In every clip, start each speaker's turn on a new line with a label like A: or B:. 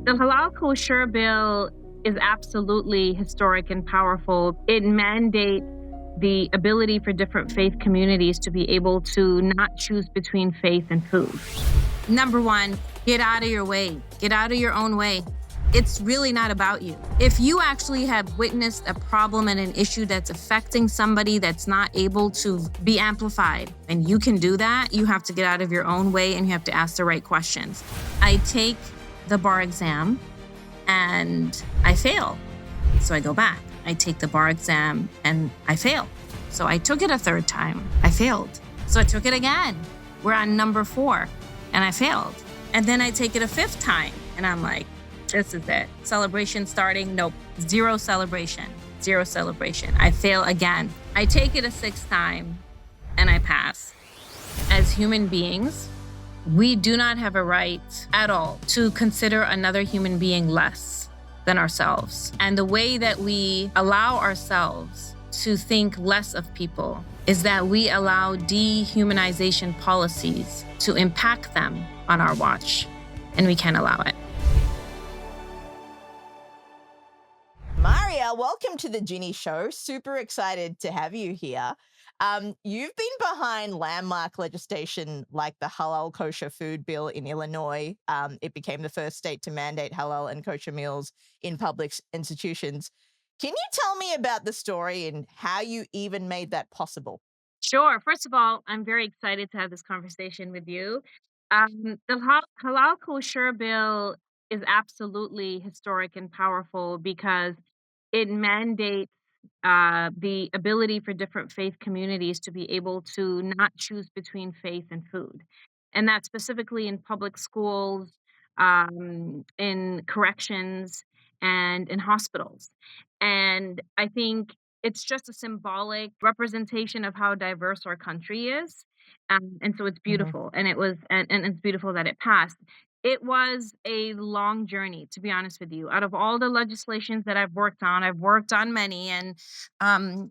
A: The Halal Kosher bill is absolutely historic and powerful. It mandates the ability for different faith communities to be able to not choose between faith and food.
B: Number one, get out of your way. Get out of your own way. It's really not about you. If you actually have witnessed a problem and an issue that's affecting somebody that's not able to be amplified, and you can do that, you have to get out of your own way and you have to ask the right questions. I take the bar exam and I fail. So I go back. I take the bar exam and I fail. So I took it a third time. I failed. So I took it again. We're on number 4 and I failed. And then I take it a 5th time and I'm like, this is it. Celebration starting. Nope. Zero celebration. Zero celebration. I fail again. I take it a 6th time and I pass. As human beings, we do not have a right at all to consider another human being less than ourselves. And the way that we allow ourselves to think less of people is that we allow dehumanization policies to impact them on our watch, and we can't allow it.
C: Maaria, welcome to the Ginni Show. Super excited to have you here. You've been behind landmark legislation like the Halal Kosher Food Bill in Illinois. It became the first state to mandate halal and kosher meals in public institutions. Can you tell me about the story and how you even made that possible?
A: Sure. First of all, I'm very excited to have this conversation with you. The Halal Kosher bill is absolutely historic and powerful because it mandates the ability for different faith communities to be able to not choose between faith and food. And that specifically in public schools, in corrections, and in hospitals. And I think it's just a symbolic representation of how diverse our country is. And so it's
C: Mhm.
A: beautiful. And it's beautiful that it passed. It was a long journey, to be honest with you. Out of all the legislations that I've worked on many, and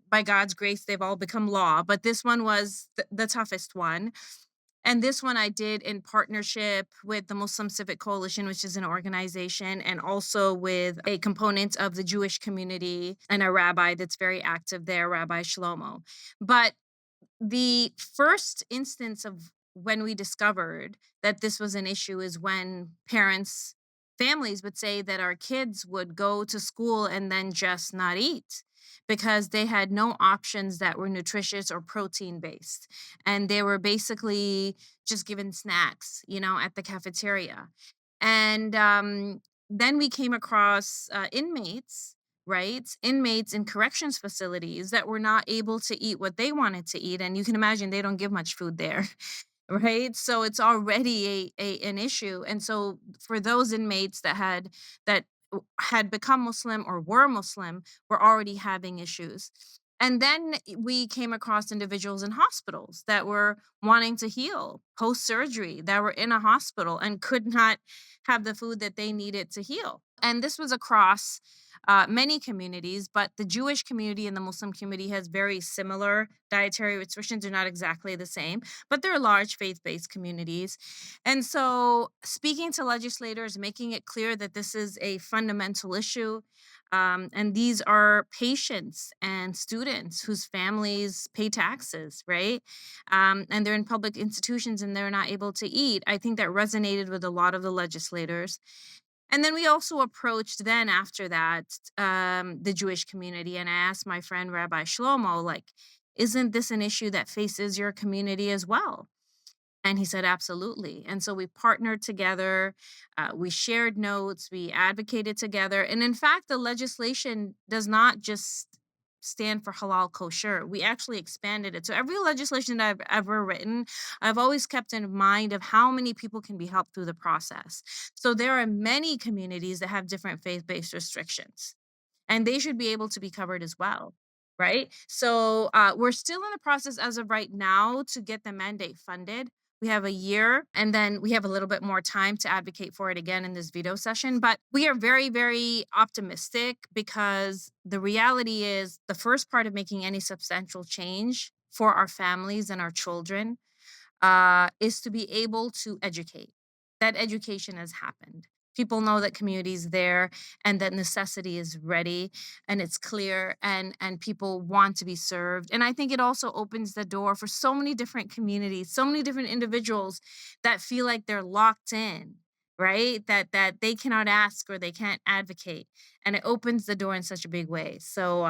A: by God's grace, they've all become law. But this one was the toughest one. And this one I did in partnership with the Muslim Civic Coalition, which is an organization, and also with a component of the Jewish community and a rabbi that's very active there, Rabbi Shlomo. But the first instance of when we discovered that this was an issue is when families would say that our kids would go to school and then just not eat because they had no options that were nutritious or protein based. And they were basically just given snacks, at the cafeteria. And then we came across inmates, right? Inmates in corrections facilities that were not able to eat what they wanted to eat. And you can imagine they don't give much food there. Right, so it's already an issue. And so for those inmates that had become Muslim or were Muslim, were already having issues. And then we came across individuals in hospitals that were wanting to heal post surgery, that were in a hospital and could not have the food that they needed to heal. And this was across many communities, but the Jewish community and the Muslim community has very similar dietary restrictions. Are not exactly the same, but they're large faith-based communities. And so, speaking to legislators, making it clear that this is a fundamental issue, and these are patients and students whose families pay taxes, right? And they're in public institutions and they're not able to eat. I think that resonated with a lot of the legislators. And then we also approached then after that the Jewish community, and I asked my friend Rabbi Shlomo, like, isn't this an issue that faces your community as well? And he said, absolutely. And so we partnered together, we shared notes, we advocated together. And in fact, the legislation does not just stand for halal kosher. We actually expanded it. So every legislation that I've ever written, I've always kept in mind of how many people can be helped through the process. So there are many communities that have different faith-based restrictions, and they should be able to be covered as well. Right. So we're still in the process as of right now to get the mandate funded. We have a year and then we have a little bit more time to advocate for it again in this veto session. But we are very, very optimistic because the reality is the first part of making any substantial change for our families and our children is to be able to educate. That education has happened.
B: People know that community is there and that necessity is ready and it's clear and people want to be served. And I think it also opens the door for so many different communities, so many different individuals that feel like they're locked in, right? That they cannot ask or they can't advocate. And it opens the door in such a big way. So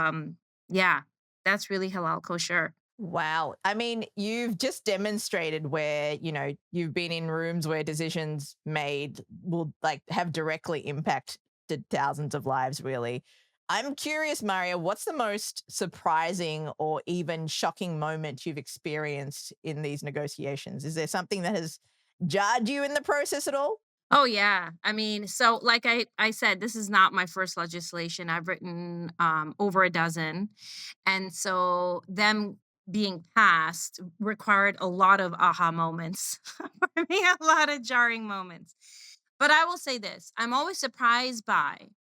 B: yeah, that's really halal kosher.
C: Wow. I mean, you've just demonstrated where, you've been in rooms where decisions made will like have directly impacted thousands of lives, really. I'm curious, Maria, what's the most surprising or even shocking moment you've experienced in these negotiations? Is there something that has jarred you in the process at all?
B: Oh yeah. I mean, so like I said, this is not my first legislation. I've written over a dozen. And so them being passed required a lot of aha moments for me, a lot of jarring moments. But I will say this, I'm always surprised by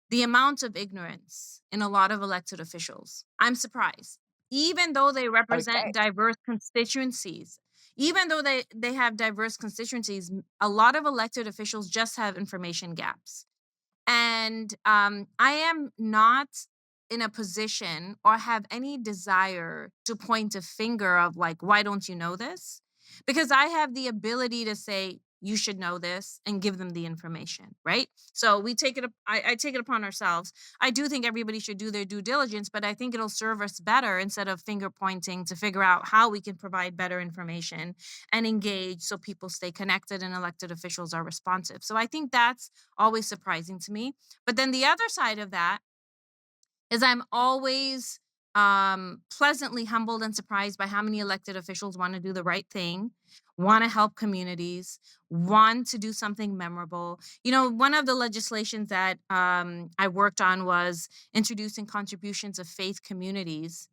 B: the amount of ignorance in a lot of elected officials. I'm surprised. Even though they represent
C: Okay.
B: diverse constituencies, even though they have diverse constituencies, a lot of elected officials just have information gaps. And I am not in a position or have any desire to point a finger of like, why don't you know this? Because I have the ability to say, you should know this and give them the information, right? So we take it, I take it upon ourselves. I do think everybody should do their due diligence, but I think it'll serve us better instead of finger pointing to figure out how we can provide better information and engage so people stay connected and elected officials are responsive. So I think that's always surprising to me. But then the other side of that is I'm always pleasantly humbled and surprised by how many elected officials want to do the right thing, want to help communities, want to do something memorable. You know, one of the legislations that I worked on was introducing contributions of faith communities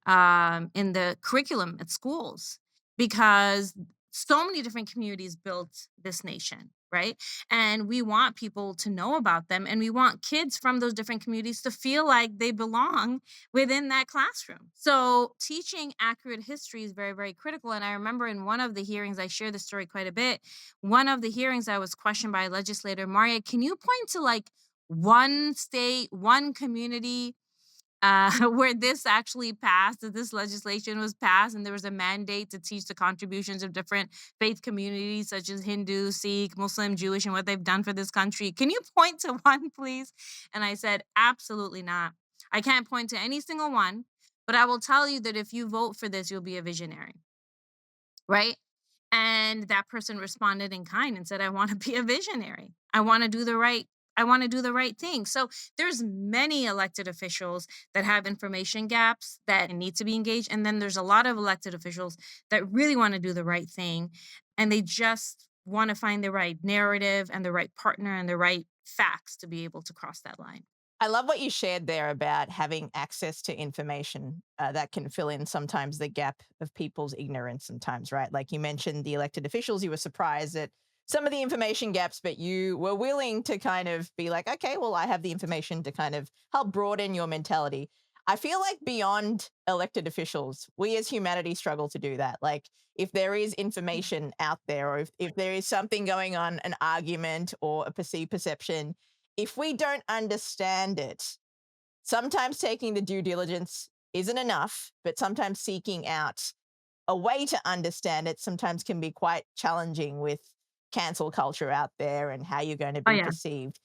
B: in the curriculum at schools because so many different communities built this nation, right? And we want people to know about them and we want kids from those different communities to feel like they belong within that classroom. So, teaching accurate history is very, very critical. And I remember in one of the hearings, I share the story quite a bit. One of the hearings, I was questioned by a legislator, Maria, can you point to like one state, one community where this actually passed, that this legislation was passed, and there was a mandate to teach the contributions of different faith communities, such as Hindu, Sikh, Muslim, Jewish, and what they've done for this country. Can you point to one, please? And I said, absolutely not. I can't point to any single one, but I will tell you that if you vote for this, you'll be a visionary, right? And that person responded in kind and said, I want to be a visionary. I want to do the right thing. So there's many elected officials that have information gaps that need to be engaged. And then there's a lot of elected officials that really want to do the right thing. And they just want to find the right narrative and the right partner and the right facts to be able to cross that line.
C: I love what you shared there about having access to information that can fill in sometimes the gap of people's ignorance sometimes, right? Like you mentioned the elected officials, you were surprised at some of the information gaps, but you were willing to kind of be like, okay, well, I have the information to kind of help broaden your mentality. I feel like beyond elected officials, we as humanity struggle to do that. Like if there is information out there, or if there is something going on, an argument or a perceived perception, if we don't understand it, sometimes taking the due diligence isn't enough, but sometimes seeking out a way to understand it sometimes can be quite challenging with cancel culture out there and how you're going to
B: Oh,
C: be
B: yeah.
C: perceived.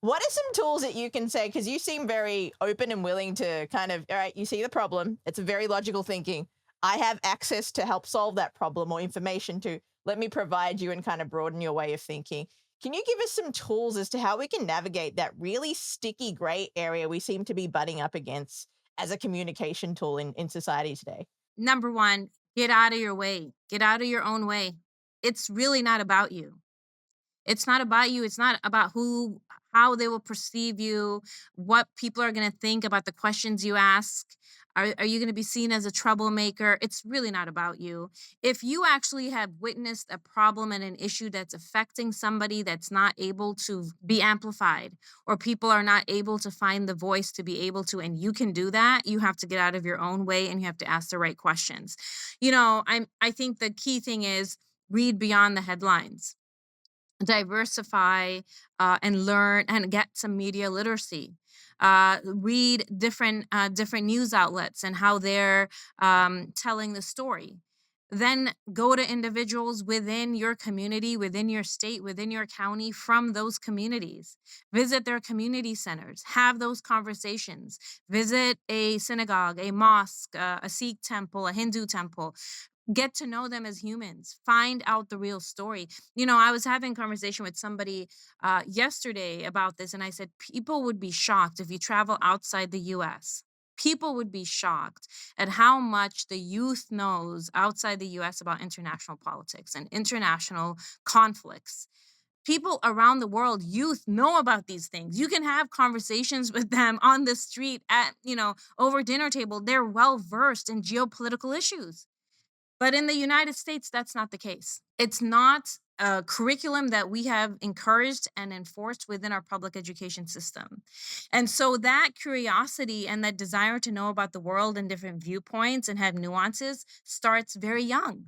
C: What are some tools that you can say? Because you seem very open and willing to kind of, all right, you see the problem. It's a very logical thinking. I have access to help solve that problem or information to let me provide you and kind of broaden your way of thinking. Can you give us some tools as to how we can navigate that really sticky gray area we seem to be butting up against as a communication tool in society today?
B: Number one, get out of your way, get out of your own way. It's really not about you. It's not about you. It's not about how they will perceive you, what people are going to think about the questions you ask. Are you going to be seen as a troublemaker? It's really not about you. If you actually have witnessed a problem and an issue that's affecting somebody that's not able to be amplified, or people are not able to find the voice to be able to, and you can do that, you have to get out of your own way and you have to ask the right questions. I think the key thing is read beyond the headlines, diversify, and learn and get some media literacy. Read different news outlets and how they're telling the story. Then go to individuals within your community, within your state, within your county, from those communities. Visit their community centers, have those conversations. Visit a synagogue, a mosque, a Sikh temple, a Hindu temple. Get to know them as humans, find out the real story. I was having a conversation with somebody yesterday about this, and I said people would be shocked if you travel outside the US. People would be shocked at how much the youth knows outside the US about international politics and international conflicts. People around the world, youth, know about these things. You can have conversations with them on the street, over dinner table. They're well versed in geopolitical issues. But in the United States, that's not the case. It's not a curriculum that we have encouraged and enforced within our public education system. And so that curiosity and that desire to know about the world and different viewpoints and have nuances starts very young.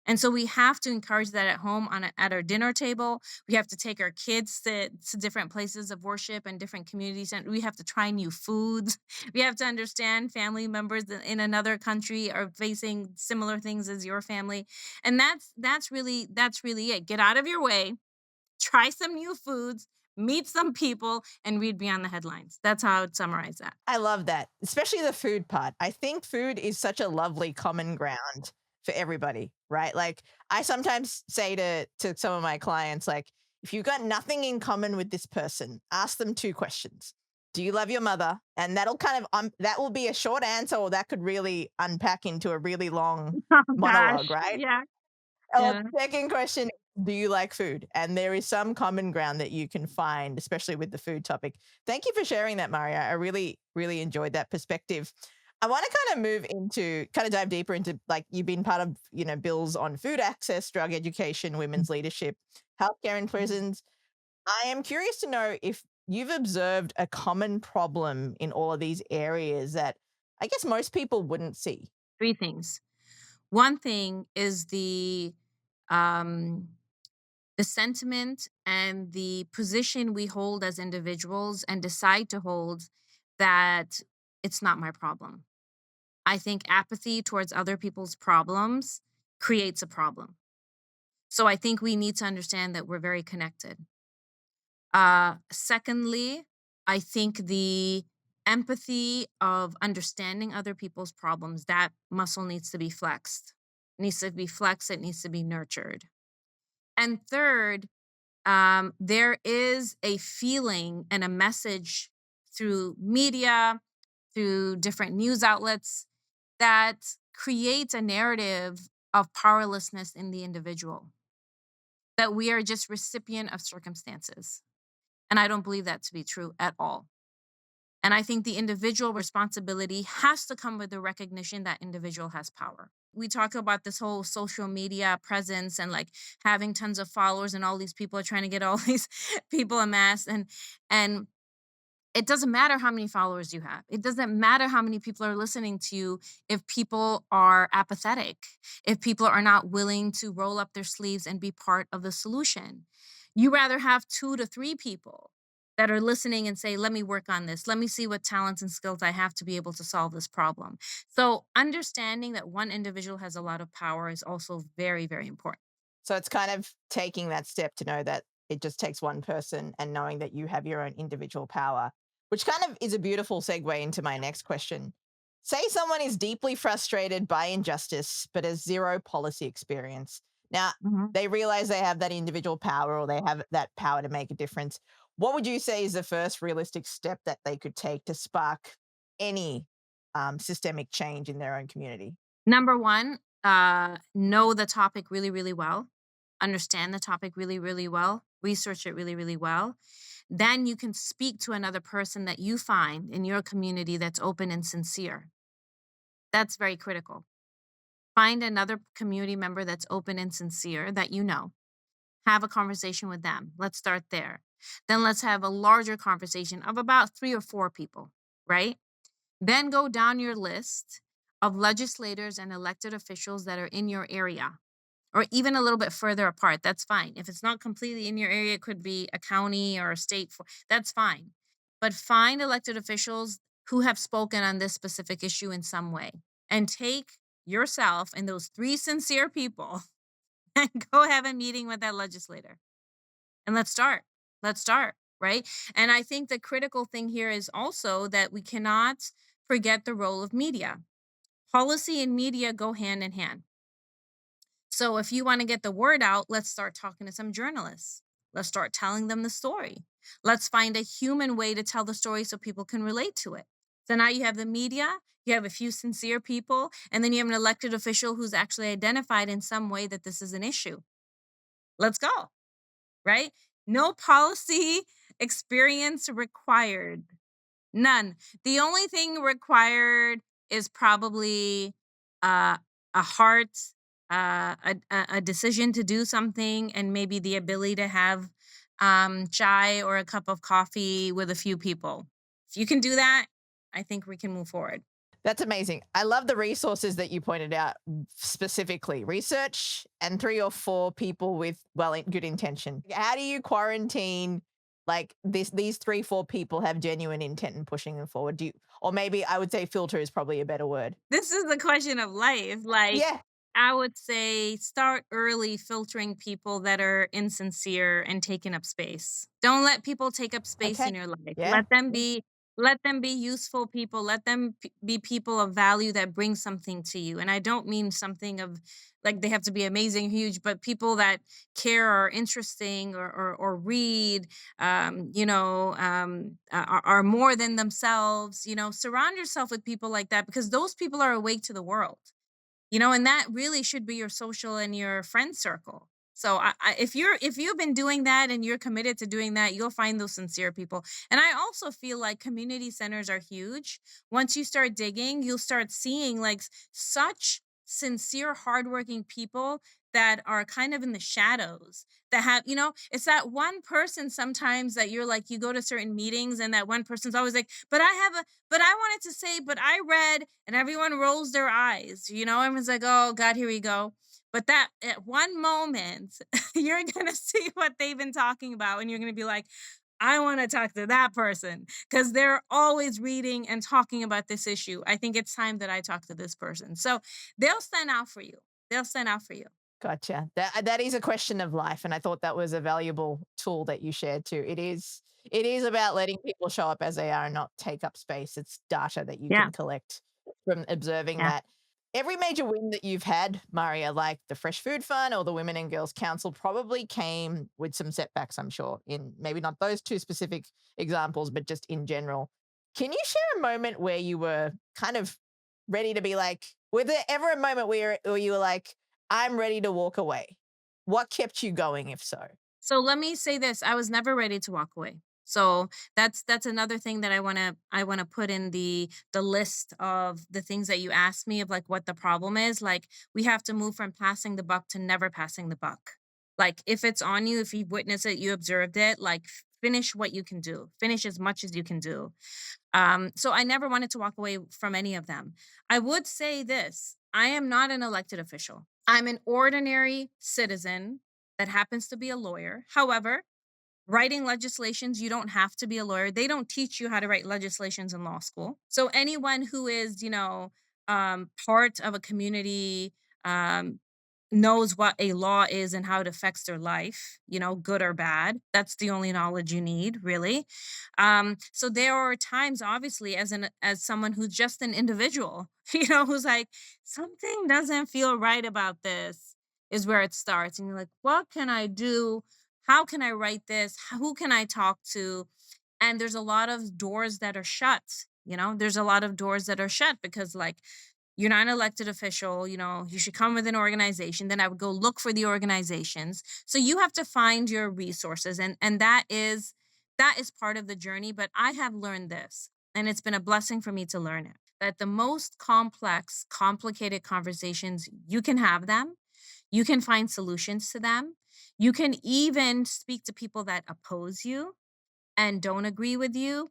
B: And so we have to encourage that at home at our dinner table. We have to take our kids to different places of worship and different communities. And we have to try new foods. We have to understand family members in another country are facing similar things as your family. And that's really it. Get out of your way, try some new foods, meet some people, and read beyond the headlines. That's how I would summarize that.
C: I love that, especially the food part. I think food is such a lovely common ground for everybody, right? Like I sometimes say to some of my clients, like, if you've got nothing in common with this person, ask them two questions. Do you love your mother? And that'll kind of that will be a short answer, or that could really unpack into a really long
A: Oh
C: monologue,
A: gosh.
C: right?
A: Yeah. Yeah.
C: Second question, do you like food? And there is some common ground that you can find, especially with the food topic. Thank you for sharing that, Maria. I really, really enjoyed that perspective. I want to kind of move into, kind of dive deeper into, like, you've been part of, bills on food access, drug education, women's leadership, healthcare in prisons. I am curious to know if you've observed a common problem in all of these areas that I guess most people wouldn't see.
B: Three things. One thing is um, the sentiment and the position we hold as individuals and decide to hold, that it's not my problem. I think apathy towards other people's problems creates a problem. So I think we need to understand that we're very connected. Secondly, I think the empathy of understanding other people's problems, that muscle needs to be flexed. It needs to be flexed, it needs to be nurtured. And third, there is a feeling and a message through media, through different news outlets, that creates a narrative of powerlessness in the individual, that we are just recipient of circumstances. And I don't believe that to be true at all. And I think the individual responsibility has to come with the recognition that individual has power. We talk about this whole social media presence and like having tons of followers, and all these people are trying to get all these people amassed, and it doesn't matter how many followers you have. It doesn't matter how many people are listening to you if people are apathetic, if people are not willing to roll up their sleeves and be part of the solution. You rather have 2 to 3 people that are listening and say, let me work on this. Let me see what talents and skills I have to be able to solve this problem. So understanding that one individual has a lot of power is also very, very important.
C: So it's kind of taking that step to know that it just takes one person, and knowing that you have your own individual power, which kind of is a beautiful segue into my next question. Say someone is deeply frustrated by injustice, but has zero policy experience. Now,
A: Mhm.
C: they realize they have that individual power, or they have that power to make a difference. What would you say is the first realistic step that they could take to spark any systemic change in their own community?
B: Number one, know the topic really, really well, understand the topic really, really well, research it really, really well. Then you can speak to another person that you find in your community that's open and sincere. That's very critical. Find another community member that's open and sincere that you know. Have a conversation with them. Let's start there. Then let's have a larger conversation of about 3 or 4 people, right? Then go down your list of legislators and elected officials that are in your area. or even a little bit further apart. That's fine. If it's not completely in your area, it could be a county or a state. That's fine. But find elected officials who have spoken on this specific issue in some way and take yourself and those three sincere people and go have a meeting with that legislator and let's start. Let's start. Right. And I think the critical thing here is also that we cannot forget the role of media. Policy and media go hand in hand. So if you want to get the word out, let's start talking to some journalists. Let's start telling them the story. Let's find a human way to tell the story so people can relate to it. So now you have the media, you have a few sincere people, and then you have an elected official who's actually identified in some way that this is an issue. Let's go, right? No policy experience required. None. The only thing required is probably uh, a heart, a decision to do something, and maybe the ability to have chai or a cup of coffee with a few people. If you can do that, I think we can move forward.
C: That's amazing. I love the resources that you pointed out specifically research and 3 or 4 people with good intention. How do you quarantine like these 3, 4 people have genuine intent in pushing them forward? Or maybe I would say filter is probably a better word.
B: This is the question of life. Like,
C: Yeah.
B: I would say start early filtering people that are insincere and taking up space. Don't let people take up space
C: Okay.
B: in your life.
C: Yeah.
B: Let them be useful people. Let them be people of value that bring something to you. And I don't mean something of like they have to be amazing, huge, but people that care or are interesting or read, are more than themselves. Surround yourself with people like that because those people are awake to the world. And that really should be your social and your friend circle. So if you've been doing that and you're committed to doing that, you'll find those sincere people. And I also feel like community centers are huge. Once you start digging, you'll start seeing like such sincere, hardworking people that are kind of in the shadows that have, it's that one person sometimes that you're like, you go to certain meetings and that one person's always like, but I wanted to say, but I read, and everyone rolls their eyes, everyone's like, oh God, here we go. But that at one moment, you're going to see what they've been talking about, and you're going to be like, I want to talk to that person because they're always reading and talking about this issue. I think it's time that I talk to this person. So they'll stand out for you. They'll stand out for you.
C: Gotcha. That is a question of life, and I thought that was a valuable tool that you shared too. It is about letting people show up as they are and not take up space. It's data that you
B: Yeah.
C: can collect from observing
B: Yeah.
C: that. Every major win that you've had, Maria, like the Fresh Food Fund or the Women and Girls Council, probably came with some setbacks, I'm sure, in maybe not those two specific examples, but just in general. Can you share a moment where you were kind of ready to be like, was there ever a moment where you were like, I'm ready to walk away? What kept you going, if so?
B: So let me say this, I was never ready to walk away. So that's another thing that I want to put in the list of the things that you asked me of like what the problem is. Like we have to move from passing the buck to never passing the buck. Like if it's on you, if you witnessed it, you observed it, like finish what you can do. Finish as much as you can do. So I never wanted to walk away from any of them. I would say this, I am not an elected official. I'm an ordinary citizen that happens to be a lawyer. However, writing legislations, you don't have to be a lawyer. They don't teach you how to write legislations in law school. So anyone who is, part of a community, um, knows what a law is and how it affects their life, good or bad. That's the only knowledge you need, really. So there are times, obviously, as someone who's just an individual, who's like, something doesn't feel right about this, is where it starts. And you're like, what can I do? How can I write this? Who can I talk to? And there's a lot of doors that are shut. There's a lot of doors that are shut because, like, you're not an elected official, you should come with an organization. Then I would go look for the organizations. So you have to find your resources. And that is part of the journey. But I have learned this, and it's been a blessing for me to learn it, that the most complex, complicated conversations, you can have them. You can find solutions to them. You can even speak to people that oppose you and don't agree with you.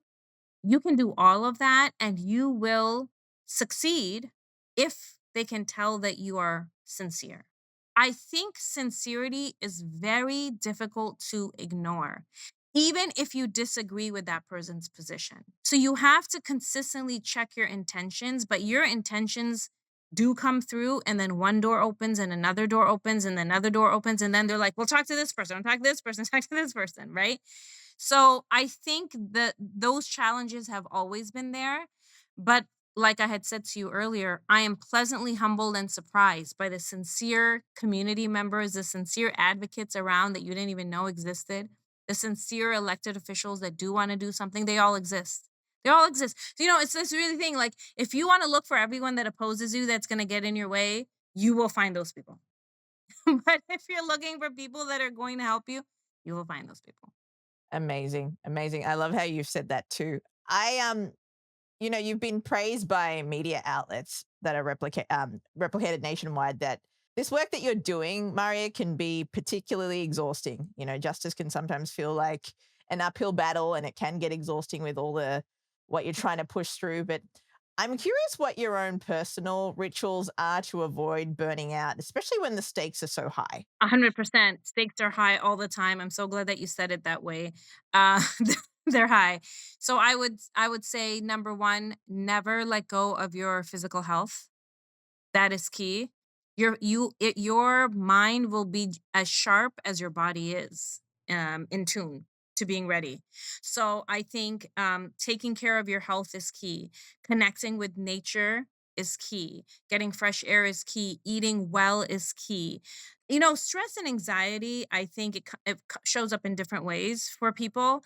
B: You can do all of that and you will succeed if they can tell that you are sincere. I think sincerity is very difficult to ignore, even if you disagree with that person's position. So you have to consistently check your intentions, but your intentions do come through, and then one door opens, and another door opens, and another door opens, and then they're like, well, talk to this person, talk to this person, talk to this person, right? So I think that those challenges have always been there. But like I had said to you earlier, I am pleasantly humbled and surprised by the sincere community members, the sincere advocates around that you didn't even know existed, the sincere elected officials that do want to do something. They all exist. They all exist. So, it's this really thing. Like, if you want to look for everyone that opposes you that's going to get in your way, you will find those people. But if you're looking for people that are going to help you will find those people.
C: Amazing, amazing. I love how you've said that too. You've been praised by media outlets that are replicated nationwide that this work that you're doing, Maria, can be particularly exhausting. Justice can sometimes feel like an uphill battle, and it can get exhausting with all the what you're trying to push through. But I'm curious what your own personal rituals are to avoid burning out, especially when the stakes are so high.
B: 100%. Stakes are high all the time. I'm so glad that you said it that way. Uh, they're high. So I would say number one, never let go of your physical health. That is key. Your mind will be as sharp as your body is, in tune to being ready. So I think taking care of your health is key. Connecting with nature is key. Getting fresh air is key. Eating well is key. Stress and anxiety, I think shows up in different ways for people.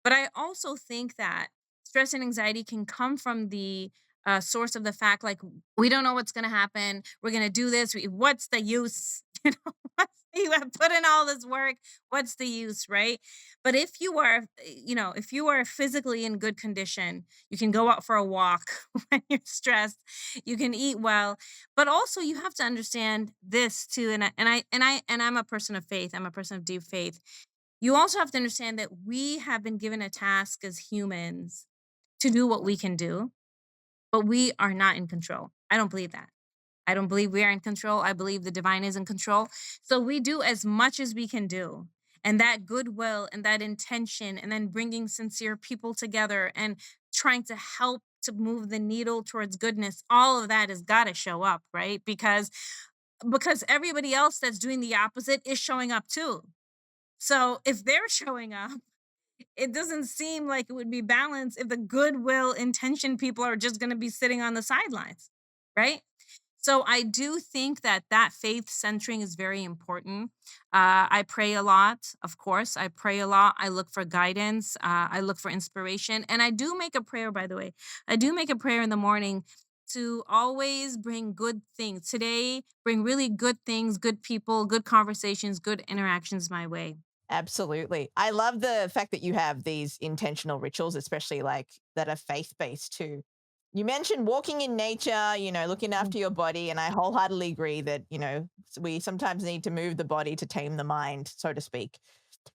B: But I also think that stress and anxiety can come from the source of the fact, like, we don't know what's going to happen. We're going to do this. What's the use? You have put in all this work. What's the use, right? But if you are physically in good condition, you can go out for a walk when you're stressed. You can eat well, but also you have to understand this too. And I'm a person of faith. I'm a person of deep faith. You also have to understand that we have been given a task as humans to do what we can do, but we are not in control. I don't believe that. I don't believe we are in control. I believe the divine is in control. So we do as much as we can do. And that goodwill and that intention, and then bringing sincere people together and trying to help to move the needle towards goodness, all of that has got to show up, right? Because everybody else that's doing the opposite is showing up too. So if they're showing up, it doesn't seem like it would be balanced if the goodwill intention people are just going to be sitting on the sidelines, right? So I do think that faith centering is very important. I pray a lot, of course. I pray a lot. I look for guidance. I look for inspiration, and I do make a prayer. By the way, I do make a prayer in the morning to always bring good things. Today, bring really good things, good people, good conversations, good interactions my way.
C: Absolutely. I love the fact that you have these intentional rituals, especially like that are faith based too. You mentioned walking in nature, looking after your body. And I wholeheartedly agree that, we sometimes need to move the body to tame the mind, so to speak.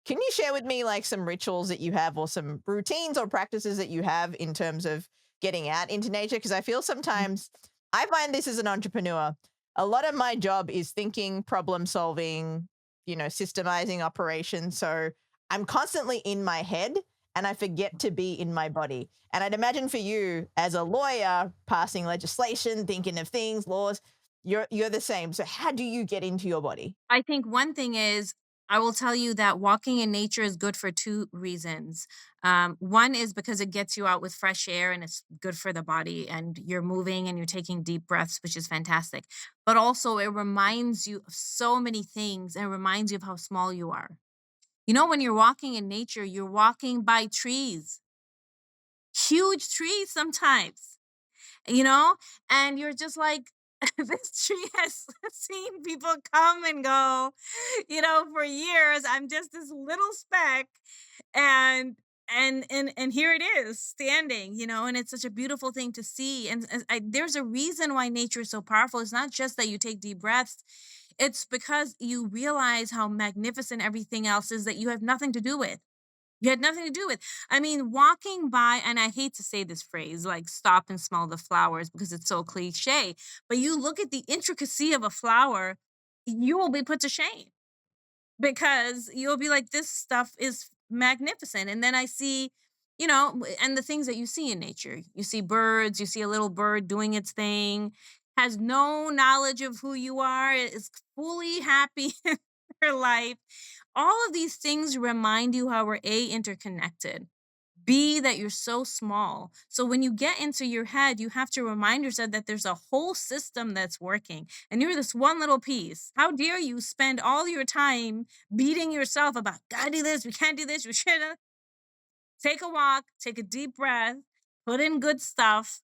C: Can you share with me like some rituals that you have or some routines or practices that you have in terms of getting out into nature? Because I feel sometimes I find this as an entrepreneur. A lot of my job is thinking, problem solving, systemizing operations. So I'm constantly in my head and I forget to be in my body. And I'd imagine for you as a lawyer, passing legislation, thinking of things, laws, you're the same. So how do you get into your body?
B: I think one thing is, I will tell you that walking in nature is good for two reasons. One is because it gets you out with fresh air and it's good for the body, and you're moving and you're taking deep breaths, which is fantastic. But also, it reminds you of so many things, and it reminds you of how small you are. When you're walking in nature, you're walking by trees, huge trees sometimes, you know? And you're just like, this tree has seen people come and go, for years. I'm just this little speck, and and here it is standing, and it's such a beautiful thing to see. And there's a reason why nature is so powerful. It's not just that you take deep breaths. It's because you realize how magnificent everything else is that you have nothing to do with. You had nothing to do with. I mean, walking by, and I hate to say this phrase, like stop and smell the flowers because it's so cliche, but you look at the intricacy of a flower, you will be put to shame because you'll be like, this stuff is magnificent. And then I see, and the things that you see in nature, you see birds, you see a little bird doing its thing, has no knowledge of who you are, is fully happy in their life. All of these things remind you how we're interconnected. B, that you're so small. So when you get into your head, you have to remind yourself that there's a whole system that's working and you're this one little piece. How dare you spend all your time beating yourself about, gotta do this, we can't do this, we should take a walk, take a deep breath, put in good stuff,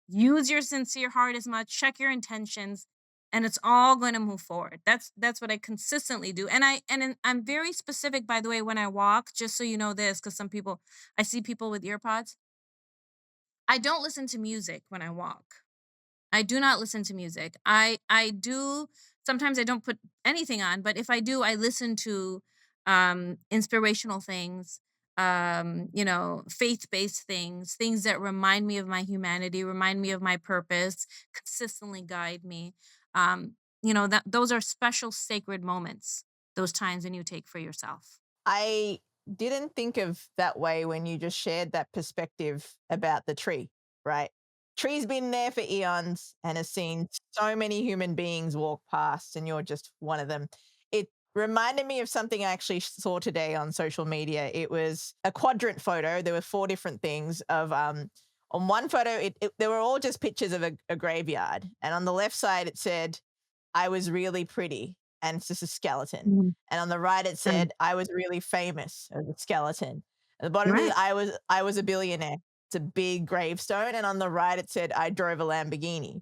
B: use your sincere heart as much, check your intentions, and it's all going to move forward. That's what I consistently do. I'm very specific, by the way, when I walk, just so you know this, because some people, I see people with earpods. I don't listen to music when I walk. I do not listen to music. I do sometimes I don't put anything on, but if I do, I listen to inspirational things, faith-based things, things that remind me of my humanity, remind me of my purpose, consistently guide me. That those are special sacred moments, those times when you take for yourself.
C: I didn't think of that way when you just shared that perspective about the tree, right? Tree's been there for eons and has seen so many human beings walk past, and you're just one of them. It reminded me of something I actually saw today on social media. It was a quadrant photo. There were four different things of on one photo, they were all just pictures of a graveyard. And on the left side, it said, I was really pretty, and it's just a skeleton.
B: Mhm.
C: And on the right, it
B: Right.
C: said, I was really famous, as a skeleton. At the bottom is
B: Right.
C: I was a billionaire. It's a big gravestone. And on the right, it said, I drove a Lamborghini.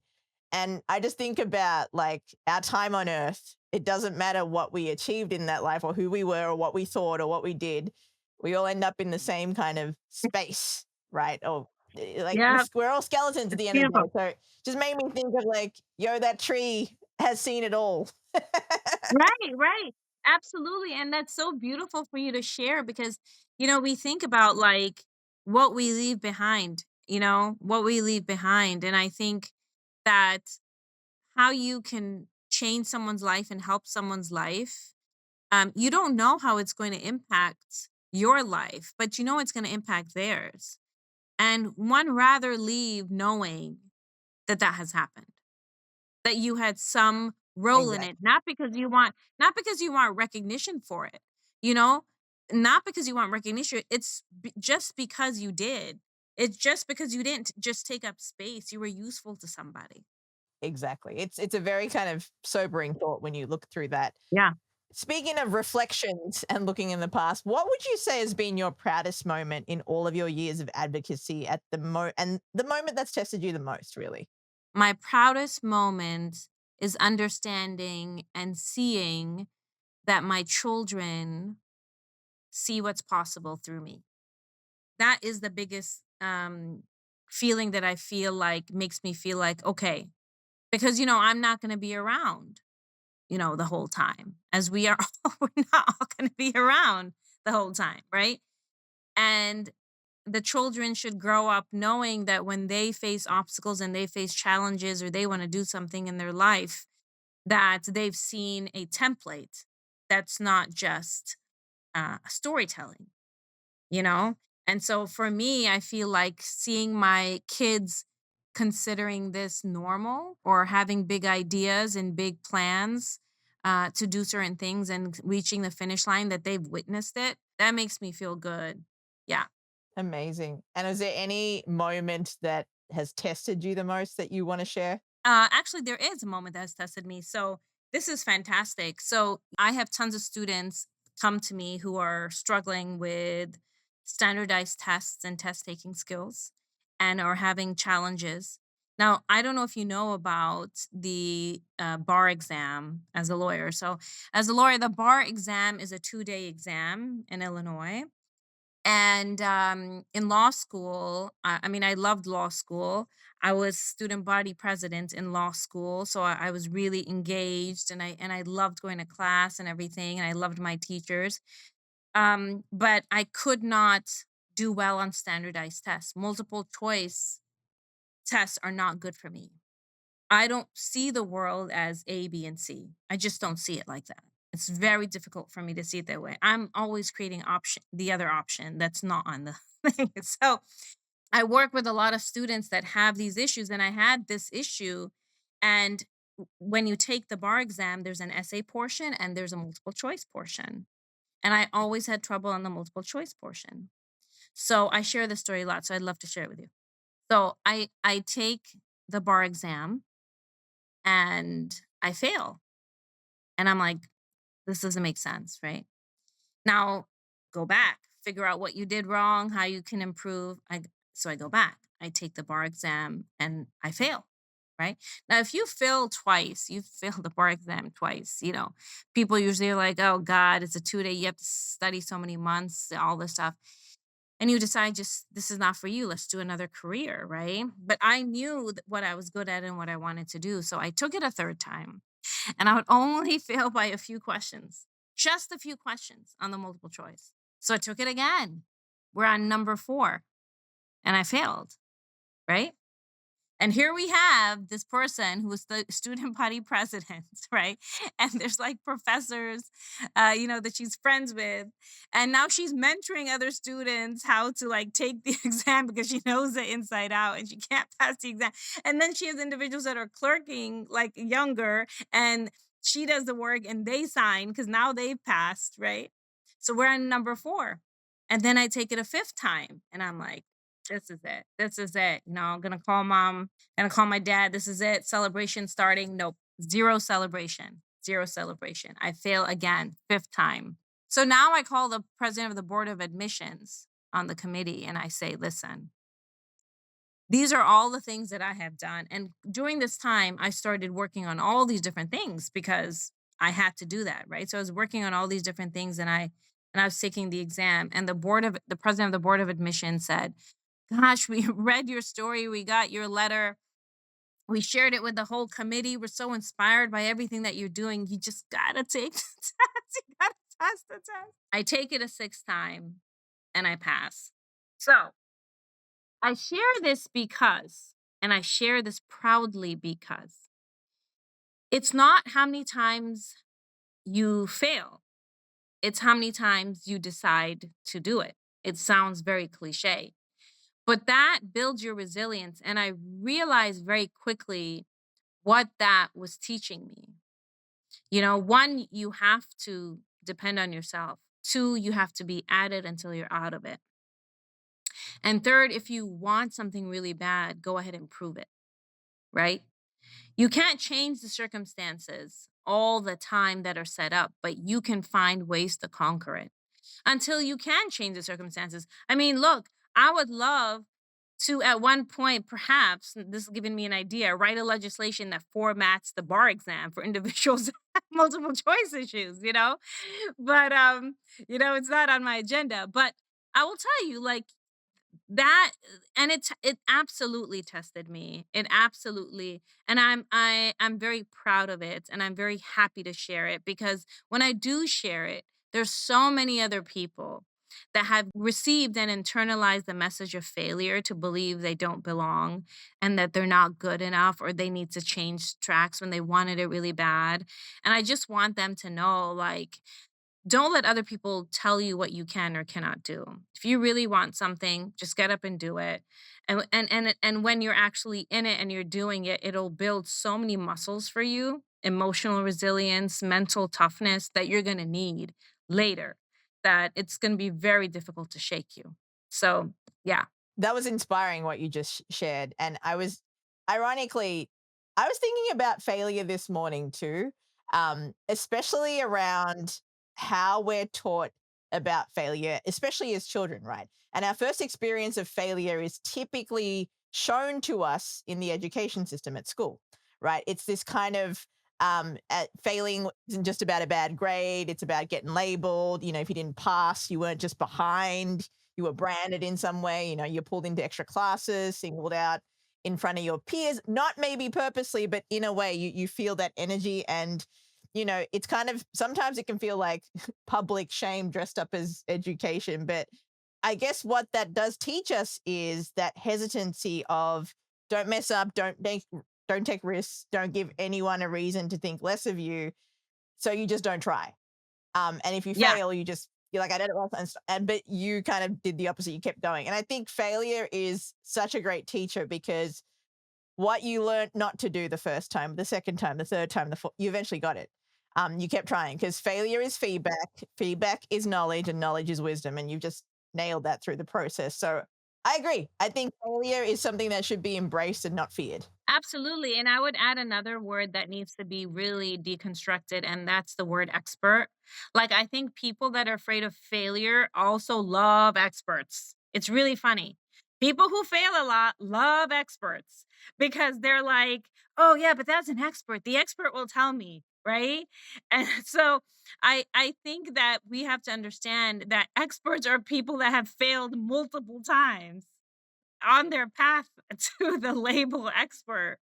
C: And I just think about like our time on earth. It doesn't matter what we achieved in that life or who we were or what we thought or what we did. We all end up in the same kind of space, right? Or like
B: Yeah,
C: we're all skeletons at
B: it's
C: the end of the
B: beautiful.
C: day. So it just made me think of like, yo, that tree has seen it all.
B: Right, right. Absolutely. And that's so beautiful for you to share because, we think about like what we leave behind, what we leave behind. And I think that how you can change someone's life and help someone's life, you don't know how it's going to impact your life, but you know it's going to impact theirs. And one rather leave knowing that that has happened, that you had some role in it,
C: Exactly.
B: not because you want recognition for it, you know? Not because you want recognition, just because you did. It's just because you didn't just take up space, you were useful to somebody.
C: Exactly. It's a very kind of sobering thought when you look through that.
B: Yeah.
C: Speaking of reflections and looking in the past, what would you say has been your proudest moment in all of your years of advocacy at and the moment that's tested you the most, really?
B: My proudest moment is understanding and seeing that my children see what's possible through me. That is the biggest feeling that I feel like makes me feel like, okay, because, I'm not going to be around, the whole time, as we are all, we're not all going to be around the whole time, right? And the children should grow up knowing that when they face obstacles and they face challenges or they want to do something in their life, that they've seen a template that's not just storytelling, you know? And so for me, I feel like seeing my kids considering this normal or having big ideas and big plans to do certain things and reaching the finish line, that they've witnessed it, that makes me feel good. Yeah.
C: Amazing. And is there any moment that has tested you the most that you want to share?
B: Actually, there is a moment that has tested me. So this is fantastic. So I have tons of students come to me who are struggling with standardized tests and test taking skills and are having challenges. Now, I don't know if you know about the bar exam as a lawyer. So, as a lawyer, the bar exam is a 2-day exam in Illinois. And in law school, I mean, I loved law school. I was student body president in law school, so I was really engaged, and I loved going to class and everything, and I loved my teachers. But I could not do well on standardized tests. Multiple choice tests are not good for me. I don't see the world as A, B, and C. I just don't see it like that. It's very difficult for me to see it that way. I'm always creating the other option that's not on the thing. So I work with a lot of students that have these issues, and I had this issue. And when you take the bar exam, there's an essay portion and there's a multiple choice portion. And I always had trouble on the multiple choice portion. So I share this story a lot. So I'd love to share it with you. So I take the bar exam and I fail. And I'm like, this doesn't make sense, right? Now go back, figure out what you did wrong, how you can improve. So I go back. I take the bar exam and I fail. Right. Now, if you fail twice, you've failed the bar exam twice, people usually are like, oh God, it's a 2 day, you have to study so many months, all this stuff. And you decide just this is not for you. Let's do another career. Right. But I knew what I was good at and what I wanted to do. So I took it a third time and I would only fail by a few questions, just a few questions on the multiple choice. So I took it again. We're on number 4 and I failed, right? And here we have this person who was the student body president, right? And there's like professors, that she's friends with. And now she's mentoring other students how to like take the exam because she knows it inside out and she can't pass the exam. And then she has individuals that are clerking like younger and she does the work and they sign because now they've passed, right? So we're on number 4. And then I take it a fifth time and I'm like, this is it. This is it. I'm gonna call mom, gonna call my dad. This is it. Celebration starting. Nope. Zero celebration. Zero celebration. I fail again, fifth time. So now I call the president of the board of admissions on the committee and I say, listen, these are all the things that I have done. And during this time, I started working on all these different things because I had to do that, right? So I was working on all these different things and I was taking the exam. And the president of the board of admissions said, gosh, we read your story. We got your letter. We shared it with the whole committee. We're so inspired by everything that you're doing. You just gotta take the test. You gotta pass the test. I take it a sixth time and I pass. So I share this and I share this proudly because it's not how many times you fail, it's how many times you decide to do it. It sounds very cliche. But that builds your resilience. And I realized very quickly what that was teaching me. One, you have to depend on yourself. 2, you have to be at it until you're out of it. And third, if you want something really bad, go ahead and prove it, right? You can't change the circumstances all the time that are set up, but you can find ways to conquer it until you can change the circumstances. I mean, look, I would love to at one point, perhaps, this is giving me an idea, write a legislation that formats the bar exam for individuals that have multiple choice issues. But it's not on my agenda. But I will tell you, like that, and it absolutely tested me. It absolutely, and I'm very proud of it, and I'm very happy to share it because when I do share it, there's so many other people that have received and internalized the message of failure to believe they don't belong and that they're not good enough or they need to change tracks when they wanted it really bad. And I just want them to know, like, don't let other people tell you what you can or cannot do. If you really want something, just get up and do it. And when you're actually in it and you're doing it, it'll build so many muscles for you, emotional resilience, mental toughness that you're going to need later, that it's going to be very difficult to shake you. So, yeah.
C: That was inspiring what you just shared. And ironically, I was thinking about failure this morning too, especially around how we're taught about failure, especially as children, right? And our first experience of failure is typically shown to us in the education system at school, right? It's this kind of failing isn't just about a bad grade. It's about getting labeled. If you didn't pass, you weren't just behind, you were branded in some way. You're pulled into extra classes, singled out in front of your peers, not maybe purposely, but in a way you feel that energy. And it's kind of, sometimes it can feel like public shame dressed up as education. But I guess what that does teach us is that hesitancy of don't mess up, don't make don't take risks, don't give anyone a reason to think less of you. So you just don't try. And if you
A: Yeah,
C: fail, you're like, I did it well, and but you kind of did the opposite. You kept going, and I think failure is such a great teacher because what you learned not to do the first time, the second time, the third time, you eventually got it. You kept trying because failure is feedback, feedback is knowledge, and knowledge is wisdom, and you've just nailed that through the process. So I agree. I think failure is something that should be embraced and not feared.
A: absolutely. And I would add another word that needs to be really deconstructed, and that's the word expert. Like, I think people that are afraid of failure also love experts. It's really funny. People who fail a lot love experts because they're like, oh, yeah, but that's an expert. The expert will tell me. Right. And so I think that we have to understand that experts are people that have failed multiple times on their path to the label expert.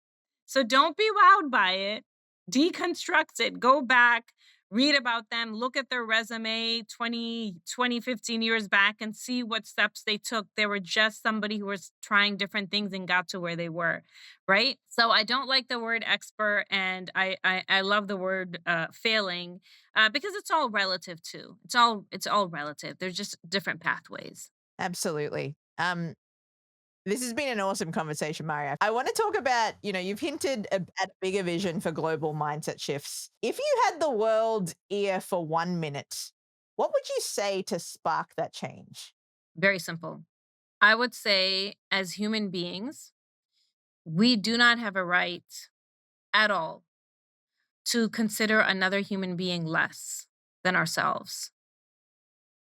A: So don't be wowed by it. Deconstruct it. Go back, read about them, look at their resume 15 years back and see what steps they took. They were just somebody who was trying different things and got to where they were, right? So I don't like the word expert, and I love the word failing because it's all relative too. It's all relative. There's just different pathways.
C: Absolutely. This has been an awesome conversation, Mario. I want to talk about, you've hinted at a bigger vision for global mindset shifts. If you had the world's ear for 1 minute, what would you say to spark that change?
A: Very simple. I would say, as human beings, we do not have a right at all to consider another human being less than ourselves.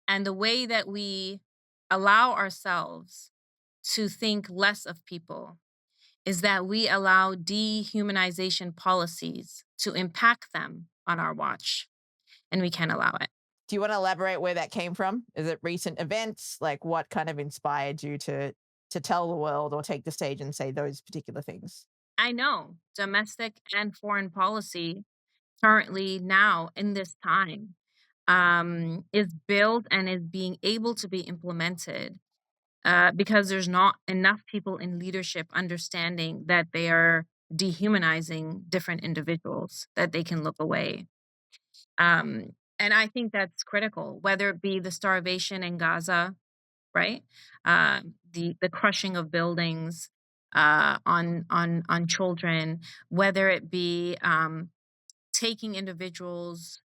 A: And the way that we allow ourselves to think less of people is that we allow dehumanization policies to impact them on our watch, and we can't allow it.
C: Do you want to elaborate where that came from? Is it recent events? Like what kind of inspired you to tell the world or take the stage and say those particular things?
A: I know domestic and foreign policy currently now in this time is built and is being able to be implemented because there's not enough people in leadership understanding that they are dehumanizing different individuals, that they can look away. And I think that's critical, whether it be the starvation in Gaza, right? The crushing of buildings on children, whether it be taking individuals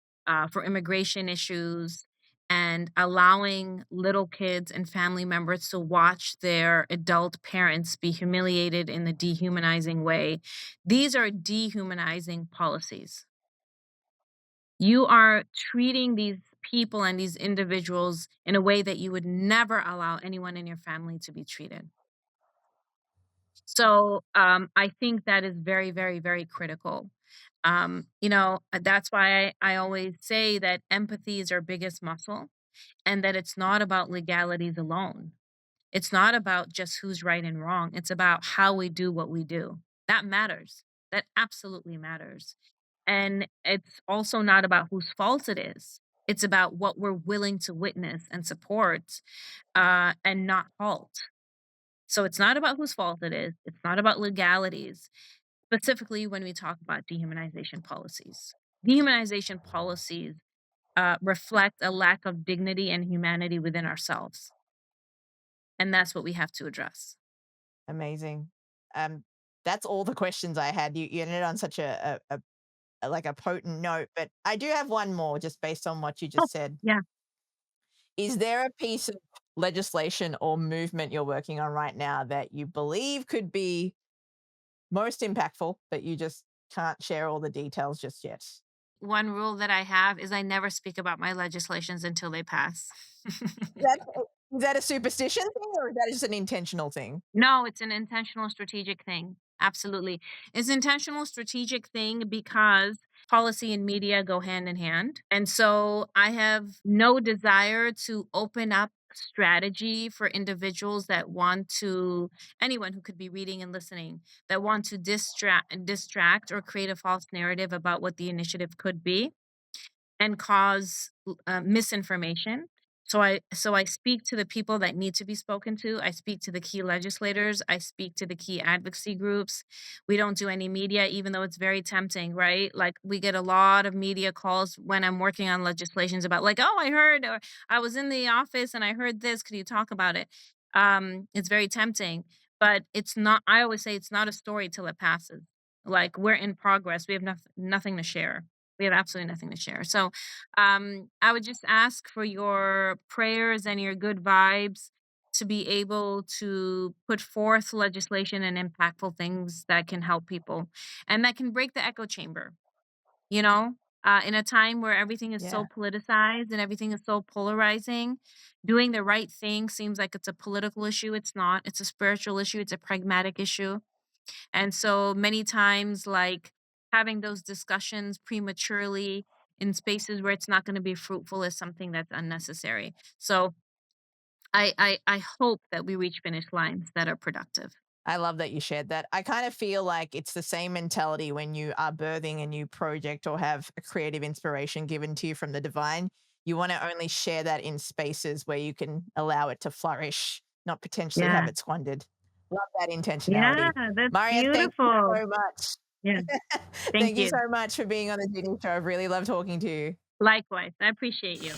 A: for immigration issues and allowing little kids and family members to watch their adult parents be humiliated in a dehumanizing way. These are dehumanizing policies. You are treating these people and these individuals in a way that you would never allow anyone in your family to be treated. So I think that is very, very, very critical. That's why I always say that empathy is our biggest muscle and that it's not about legalities alone. It's not about just who's right and wrong. It's about how we do what we do. That matters. That absolutely matters. And it's also not about whose fault it is. It's about what we're willing to witness and support and not halt. So it's not about whose fault it is. It's not about legalities, specifically when we talk about dehumanization policies. Dehumanization policies reflect a lack of dignity and humanity within ourselves. And that's what we have to address.
C: Amazing. Um, that's all the questions I had. You ended on such like a potent note, but I do have one more just based on what you
A: Oh,
C: just said.
A: yeah.
C: Is there a piece of legislation or movement you're working on right now that you believe could be most impactful, but you just can't share all the details just yet?
A: One rule that I have is I never speak about my legislations until they pass.
C: That is that a superstition thing or is that just an intentional thing?
A: No, it's an intentional strategic thing. Absolutely. It's intentional strategic thing because policy and media go hand in hand. And so I have no desire to open up strategy for individuals that want to anyone who could be reading and listening that want to distract or create a false narrative about what the initiative could be and cause misinformation.
B: So I speak to the people that need to be spoken to. I speak to the key legislators. I speak to the key advocacy groups. We don't do any media, even though it's very tempting, right? Like we get a lot of media calls when I'm working on legislations about like, oh, I heard or I was in the office and I heard this. Could you talk about it? It's very tempting, but it's not. I always say it's not a story till it passes. Like we're in progress. We have nothing to share. We have absolutely nothing to share. So I would just ask for your prayers and your good vibes to be able to put forth legislation and impactful things that can help people and that can break the echo chamber, you know? In a time where everything is
C: Yeah.
B: so politicized and everything is so polarizing, doing the right thing seems like it's a political issue. It's not. It's a spiritual issue. It's a pragmatic issue. And so many times, like having those discussions prematurely in spaces where it's not going to be fruitful is something that's unnecessary. So I hope that we reach finish lines that are productive.
C: I love that you shared that. I kind of feel like it's the same mentality when you are birthing a new project or have a creative inspiration given to you from the divine. You want to only share that in spaces where you can allow it to flourish, not potentially have
B: Yeah.
C: it squandered. Love that
B: Yeah,
C: intentionality.
B: that's
C: Maria, thank you
B: beautiful.
C: so much.
B: Yeah. Thank
C: Thank you
B: you.
C: so much for being on the Ginni Show. I've really loved talking to you.
B: Likewise. I appreciate you.